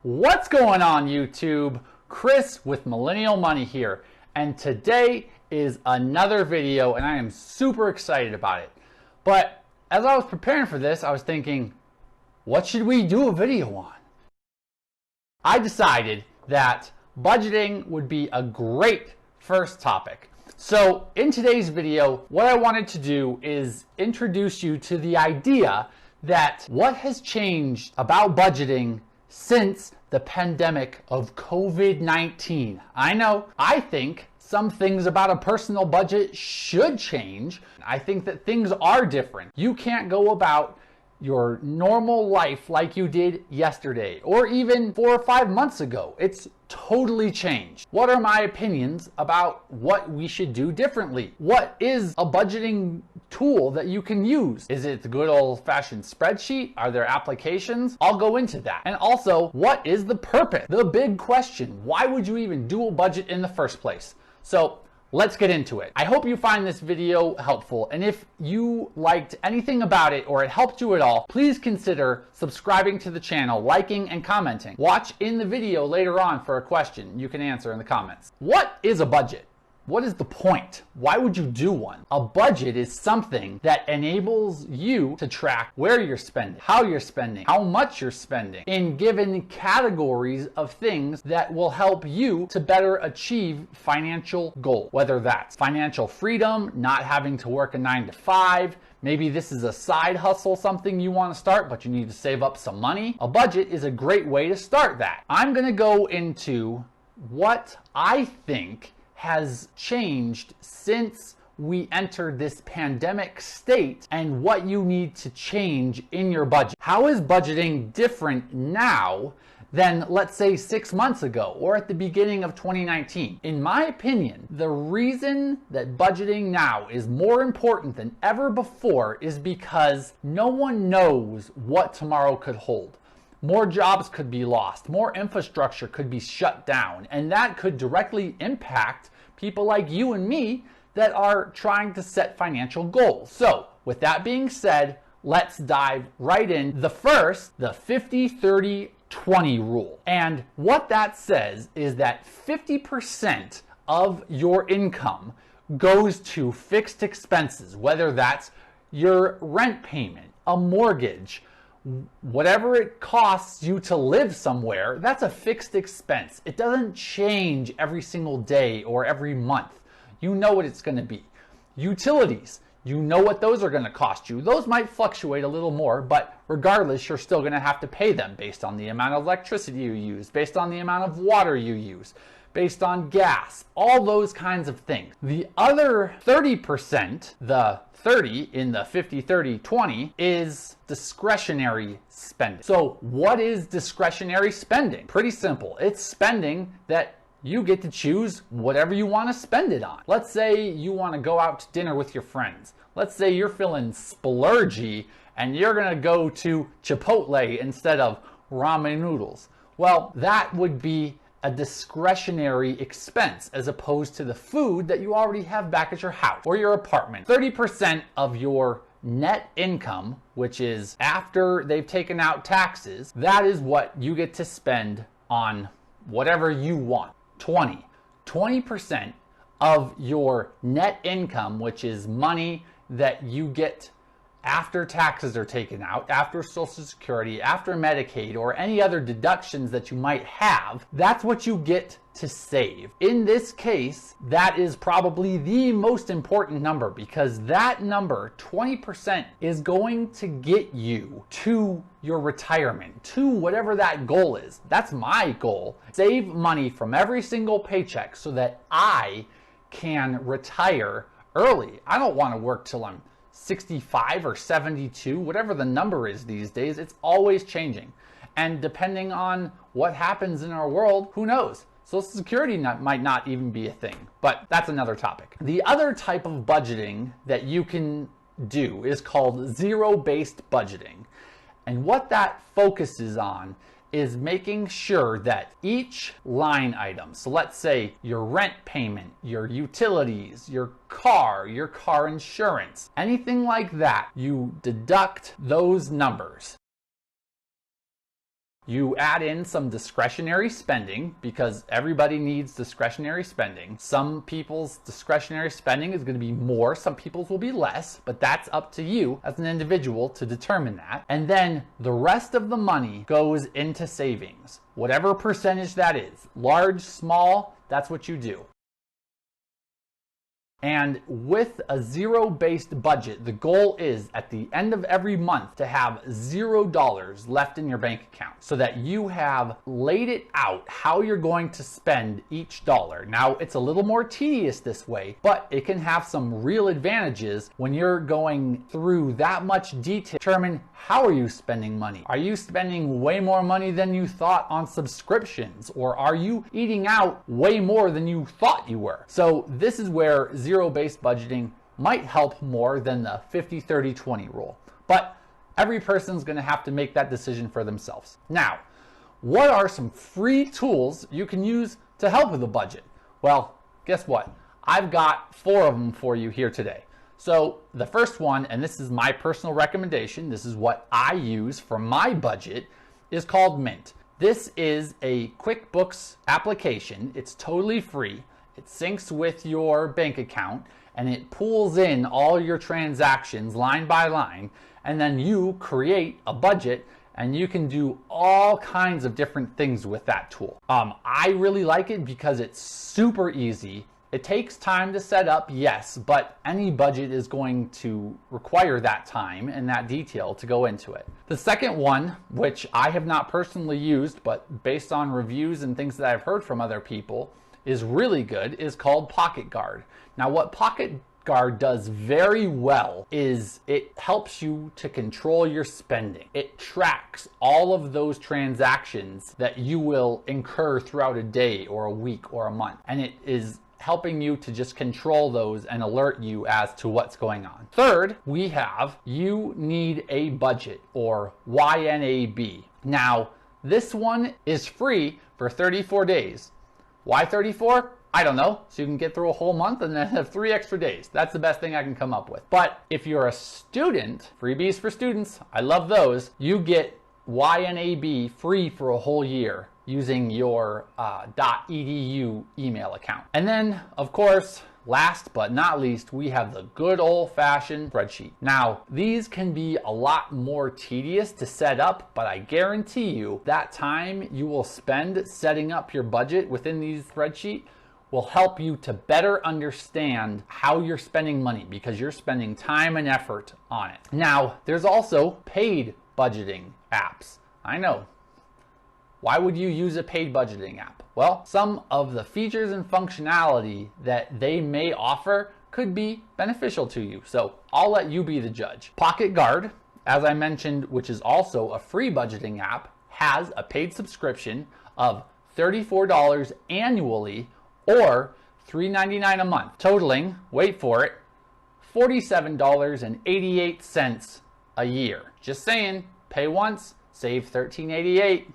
What's going on YouTube? Chris with Millennial Money here, and today is another video and I am super excited about it. But as I was preparing for this, I was thinking, what should we do a video on? I decided that budgeting would be a great first topic. So in today's video, what I wanted to do is introduce you to the idea that what has changed about budgeting since the pandemic of COVID-19. I know, I think some things about a personal budget should change. I think that things are different. You can't go about your normal life like you did yesterday or even 4 or 5 months ago. It's totally changed. What are my opinions about what we should do differently? What is a budgeting tool that you can use? Is it the good old-fashioned spreadsheet? Are there applications? I'll go into that. And also, what is the purpose? The big question, why would you even do a budget in the first place? So let's get into it. I hope you find this video helpful, and if you liked anything about it or it helped you at all, please consider subscribing to the channel, liking and commenting. Watch in the video later on for a question you can answer in the comments. What is a budget? What is the point? Why would you do one? A budget is something that enables you to track where you're spending, how you're spending, how much you're spending in given categories of things that will help you to better achieve financial goals. Whether that's financial freedom, not having to work a 9 to 5, maybe this is a side hustle, something you want to start, but you need to save up some money. A budget is a great way to start that. I'm going to go into what I think has changed since we entered this pandemic state and what you need to change in your budget. How is budgeting different now than, let's say, 6 months ago or at the beginning of 2019? In my opinion, the reason that budgeting now is more important than ever before is because no one knows what tomorrow could hold. More jobs could be lost, more infrastructure could be shut down, and that could directly impact people like you and me that are trying to set financial goals. So, with that being said, let's dive right in. The first, the 50-30-20 rule. And what that says is that 50% of your income goes to fixed expenses, whether that's your rent payment, a mortgage, whatever it costs you to live somewhere. That's a fixed expense. It doesn't change every single day or every month. You know what it's going to be. Utilities, you know what those are going to cost you. Those might fluctuate a little more, but regardless, you're still going to have to pay them based on the amount of electricity you use, based on the amount of water you use, based on gas, all those kinds of things. The other 30%, the 30 in the 50-30-20, is discretionary spending. So what is discretionary spending? Pretty simple. It's spending that you get to choose whatever you want to spend it on. Let's say you want to go out to dinner with your friends. Let's say you're feeling splurgy and you're going to go to Chipotle instead of ramen noodles. Well, that would be a discretionary expense as opposed to the food that you already have back at your house or your apartment. 30% of your net income, which is after they've taken out taxes, that is what you get to spend on whatever you want. 20% of your net income, which is money that you get after taxes are taken out, after Social Security, after Medicaid, or any other deductions that you might have, that's what you get to save. In this case, that is probably the most important number because that number, 20%, is going to get you to your retirement, to whatever that goal is. That's my goal. Save money from every single paycheck so that I can retire early. I don't want to work till I'm 65 or 72, whatever the number is these days. It's always changing. And depending on what happens in our world, who knows? Social Security might not even be a thing, but that's another topic. The other type of budgeting that you can do is called zero-based budgeting. And what that focuses on is making sure that each line item, so let's say your rent payment, your utilities, your car insurance, anything like that, you deduct those numbers. You add in some discretionary spending because everybody needs discretionary spending. Some people's discretionary spending is going to be more, some people's will be less, but that's up to you as an individual to determine that. And then the rest of the money goes into savings, whatever percentage that is, large, small, that's what you do. And with a zero-based budget, the goal is at the end of every month to have $0 left in your bank account so that you have laid it out how you're going to spend each dollar. Now, it's a little more tedious this way, but it can have some real advantages when you're going through that much detail. Determine how are you spending money? Are you spending way more money than you thought on subscriptions? Or are you eating out way more than you thought you were? So this is where zero-based budgeting might help more than the 50-30-20 rule. But every person's going to have to make that decision for themselves. Now, what are some free tools you can use to help with a budget? Well, guess what? I've got 4 of them for you here today. So the first one, and this is my personal recommendation, this is what I use for my budget, is called Mint. This is a QuickBooks application. It's totally free. It syncs with your bank account and it pulls in all your transactions line by line, and then you create a budget and you can do all kinds of different things with that tool. I really like it because it's super easy. It takes time to set up, yes, but any budget is going to require that time and that detail to go into it. The second one, which I have not personally used, but based on reviews and things that I've heard from other people, is really good, is called Pocket Guard. Now, what Pocket Guard does very well is it helps you to control your spending. It tracks all of those transactions that you will incur throughout a day or a week or a month, and it is helping you to just control those and alert you as to what's going on. Third, we have You Need a Budget, or YNAB. Now, this one is free for 34 days. Why 34? I don't know. So you can get through a whole month and then have 3 extra days. That's the best thing I can come up with. But if you're a student, freebies for students, I love those, you get YNAB free for a whole year using your .edu email account. And then, of course, last but not least, we have the good old-fashioned spreadsheet. Now, these can be a lot more tedious to set up, but I guarantee you that time you will spend setting up your budget within these spreadsheets will help you to better understand how you're spending money because you're spending time and effort on it. Now, there's also paid budgeting apps. I know. Why would you use a paid budgeting app? Well, some of the features and functionality that they may offer could be beneficial to you. So I'll let you be the judge. Pocket Guard, as I mentioned, which is also a free budgeting app, has a paid subscription of $34 annually or $3.99 a month, totaling, wait for it, $47.88 a year. Just saying, pay once, save $13.88.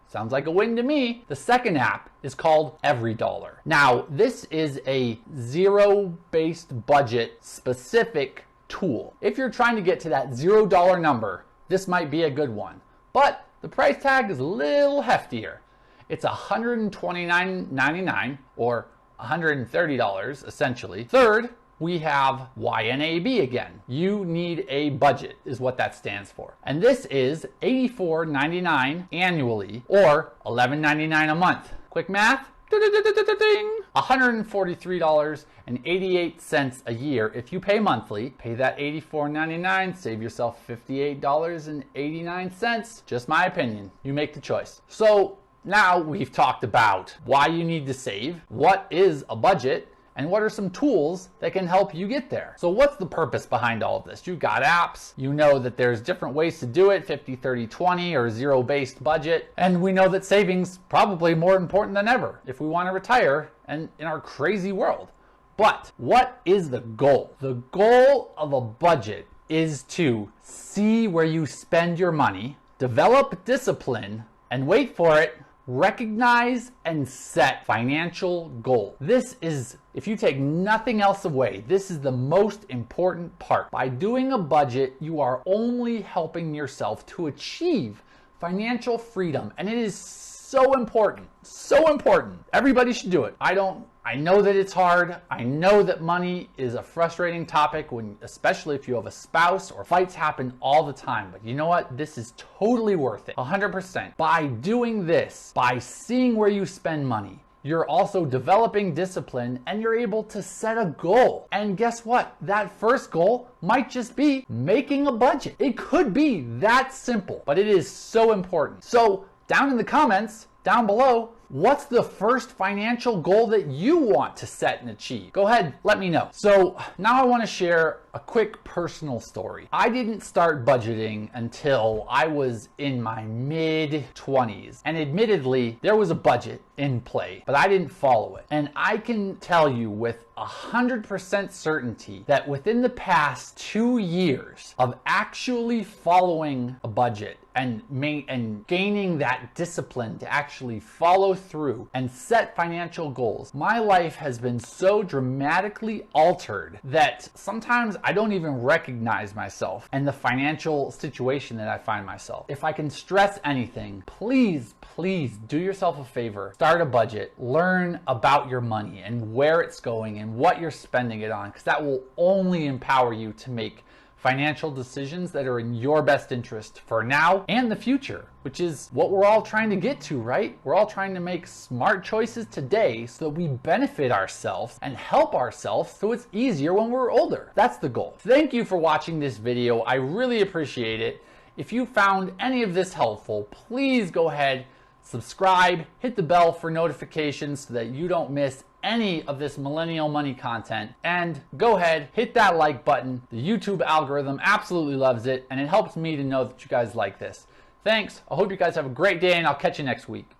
Sounds like a win to me. The second app is called Every Dollar. Now, this is a zero-based budget specific tool. If you're trying to get to that $0 number, this might be a good one. But the price tag is a little heftier. It's $129.99 or $130 essentially. Third, we have YNAB again. You Need a Budget is what that stands for. And this is $84.99 annually or $11.99 a month. Quick math, $143.88 a year. If you pay monthly, pay that $84.99, save yourself $58.89. Just my opinion. You make the choice. So now we've talked about why you need to save, what is a budget, and what are some tools that can help you get there. So what's the purpose behind all of this? You've got apps, you know that there's different ways to do it, 50-30-20 or zero-based budget, and we know that savings probably more important than ever if we want to retire and in our crazy world. But what is the goal? The goal of a budget is to see where you spend your money, develop discipline, and wait for it, recognize and set financial goals. This is, if you take nothing else away, this is the most important part. By doing a budget, you are only helping yourself to achieve financial freedom, and it is so important, so important. Everybody should do it. I know that it's hard. I know that money is a frustrating topic, especially if you have a spouse, or fights happen all the time. But you know what? This is totally worth it, 100%. By doing this, by seeing where you spend money, you're also developing discipline, and you're able to set a goal. And guess what? That first goal might just be making a budget. It could be that simple, but it is so important. So down in the comments, down below, what's the first financial goal that you want to set and achieve? Go ahead, let me know. So now I want to share a quick personal story. I didn't start budgeting until I was in my mid-20s. And admittedly, there was a budget in play, but I didn't follow it. And I can tell you with 100% certainty that within the past 2 years of actually following a budget and gaining that discipline to actually follow through and set financial goals, my life has been so dramatically altered that sometimes I don't even recognize myself and the financial situation that I find myself. If I can stress anything, please do yourself a favor. Start a budget, learn about your money and where it's going and what you're spending it on, because that will only empower you to make financial decisions that are in your best interest for now and the future, which is what we're all trying to get to, right? We're all trying to make smart choices today so that we benefit ourselves and help ourselves so it's easier when we're older. That's the goal. Thank you for watching this video. I really appreciate it. If you found any of this helpful, please go ahead, subscribe, hit the bell for notifications so that you don't miss any of this millennial money content, and go ahead, hit that like button. The YouTube algorithm absolutely loves it, and it helps me to know that you guys like this. Thanks. I hope you guys have a great day, and I'll catch you next week.